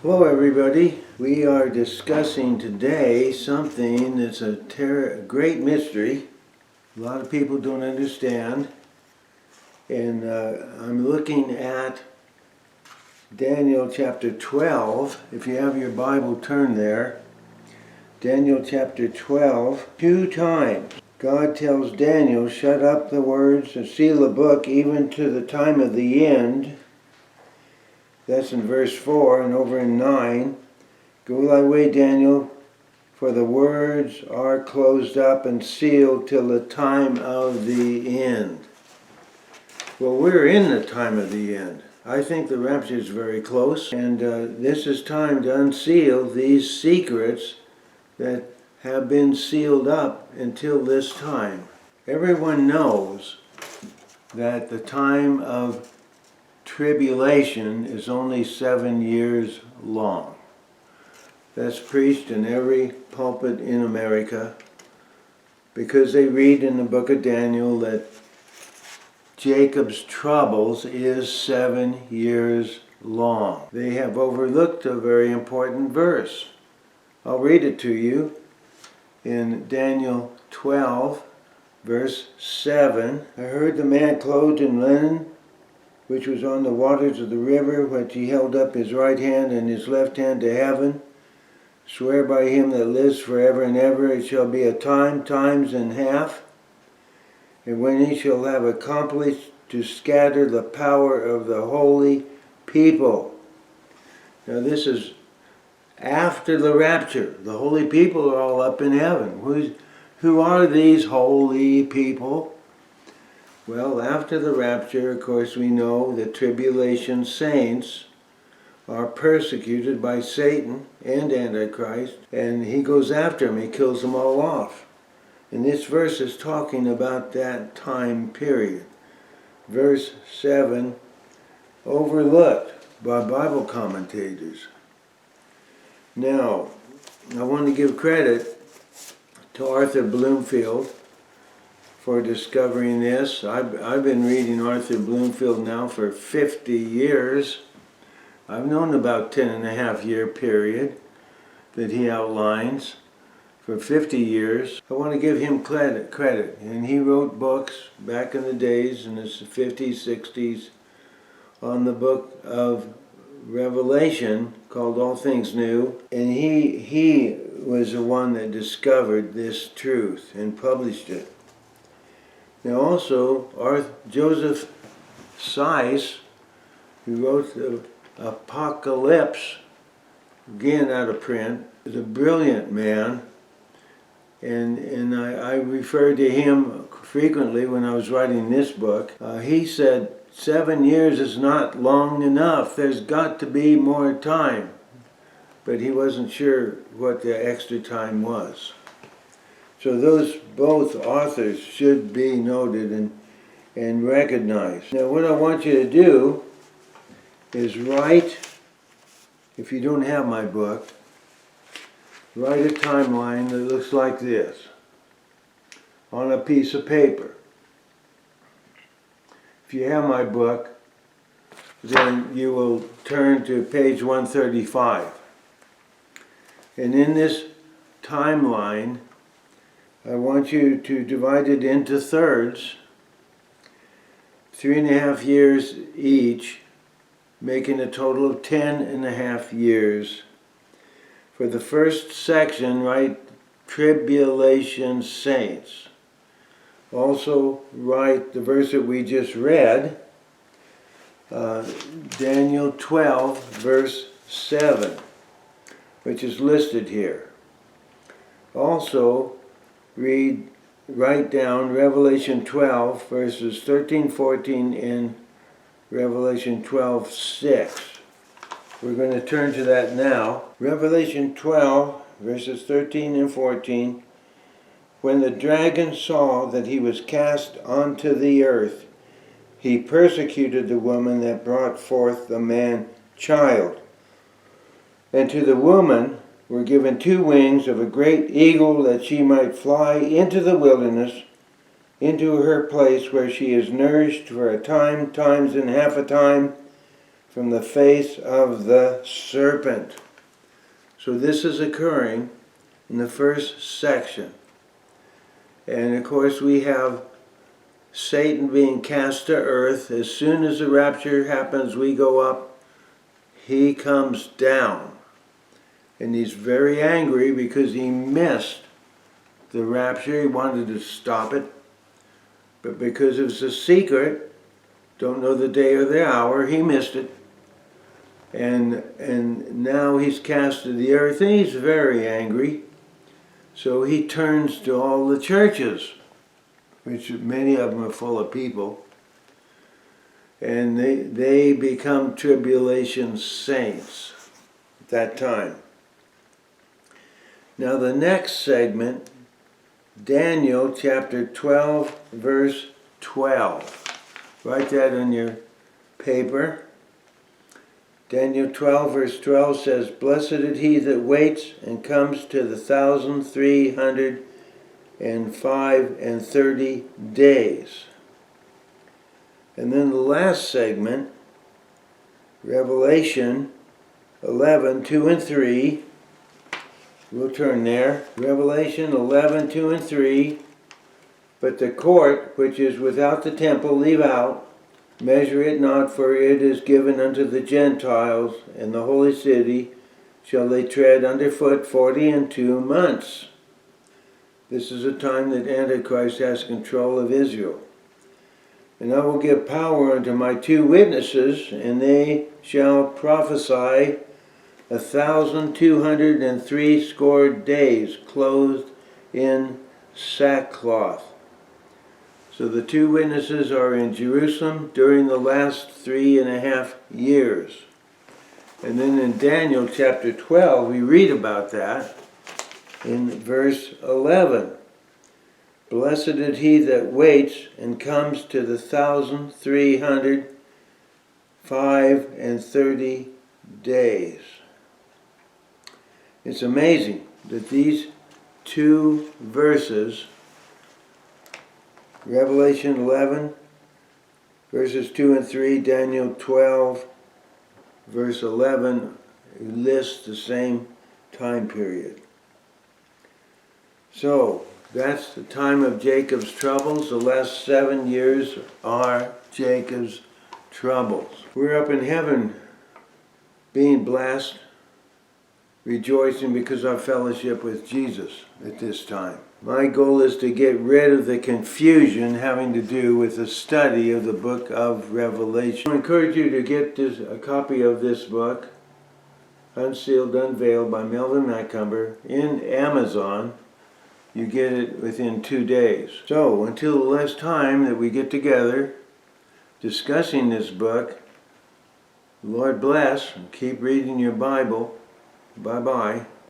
Hello everybody. We are discussing today something that's a great mystery. A lot of people don't understand. And I'm looking at Daniel chapter 12. If you have your Bible, turn there. Daniel chapter 12. 2 times God tells Daniel, shut up the words and seal the book even to the time of the end. That's in verse 4, and over in 9. Go thy way, Daniel, for the words are closed up and sealed till the time of the end. Well, we're in the time of the end. I think the rapture is very close, and this is time to unseal these secrets that have been sealed up until this time. Everyone knows that the time of tribulation is only 7 years long. That's preached in every pulpit in America because they read in the book of Daniel that Jacob's troubles is 7 years long. They have overlooked a very important verse. I'll read it to you in Daniel 12, verse 7. I heard the man clothed in linen, which was on the waters of the river, which he held up his right hand and his left hand to heaven, swear by him that lives forever and ever, it shall be a time, times and half, and when he shall have accomplished to scatter the power of the holy people. Now this is after the rapture. The holy people are all up in heaven. Who are these holy people? Well, after the rapture, of course, we know the Tribulation Saints are persecuted by Satan and Antichrist, and he goes after them. He kills them all off. And this verse is talking about that time period. Verse 7, overlooked by Bible commentators. Now, I want to give credit to Arthur Bloomfield for discovering this. I've been reading Arthur Bloomfield now for 50 years. I've known about 10.5-year period that he outlines for 50 years. I want to give him credit. And he wrote books back in the days in the 50s, 60s on the book of Revelation called All Things New. And he was the one that discovered this truth and published it. Now also, Joseph Seiss, who wrote the Apocalypse, again out of print, is a brilliant man, and I referred to him frequently when I was writing this book. He said 7 years is not long enough. There's got to be more time, but he wasn't sure what the extra time was. So those both authors should be noted and recognized. Now what I want you to do is write, if you don't have my book, write a timeline that looks like this on a piece of paper. If you have my book, then you will turn to page 135. And in this timeline, I want you to divide it into thirds, 3.5 years each, making a total of 10.5 years. For the first section, write Tribulation Saints. Also write the verse that we just read, Daniel 12, verse 7, which is listed here. Also, write down Revelation 12, verses 13, 14, and Revelation 12, 6. We're going to turn to that now. Revelation 12, verses 13 and 14. When the dragon saw that he was cast onto the earth, he persecuted the woman that brought forth the man-child. And to the woman were given 2 wings of a great eagle, that she might fly into the wilderness, into her place where she is nourished for a time, times and half a time, from the face of the serpent. So this is occurring in the first section. And of course we have Satan being cast to earth. As soon as the rapture happens, we go up. He comes down. And he's very angry because he missed the rapture. He wanted to stop it. But because it's a secret, don't know the day or the hour, he missed it. And now he's cast to the earth, and he's very angry. So he turns to all the churches, which many of them are full of people, and they become Tribulation Saints at that time. Now the next segment, Daniel chapter 12, verse 12. Write that on your paper. Daniel 12, verse 12 says, "Blessed is he that waits and comes to the 1,335 days." And then the last segment, Revelation 11, 2 and 3. We'll turn there. Revelation 11, 2 and 3. "But the court which is without the temple leave out, measure it not, for it is given unto the Gentiles, and the holy city shall they tread under foot 42 months. This is a time that Antichrist has control of Israel. "And I will give power unto my 2 witnesses, and they shall prophesy 1,260 days, clothed in sackcloth." So the 2 witnesses are in Jerusalem during the last 3.5 years. And then in Daniel chapter 12, we read about that in verse 11. "Blessed is he that waits and comes to the 1,335 days. It's amazing that these 2 verses, Revelation 11, verses 2 and 3, Daniel 12, verse 11, lists the same time period. So, that's the time of Jacob's troubles. The last 7 years are Jacob's troubles. We're up in heaven being blessed, rejoicing because of our fellowship with Jesus at this time. My goal is to get rid of the confusion having to do with the study of the book of Revelation. I encourage you to get a copy of this book, Unsealed, Unveiled by Melvin Macomber, in Amazon. You get it within 2 days. So, until the last time that we get together discussing this book, Lord bless, and keep reading your Bible. Bye-bye.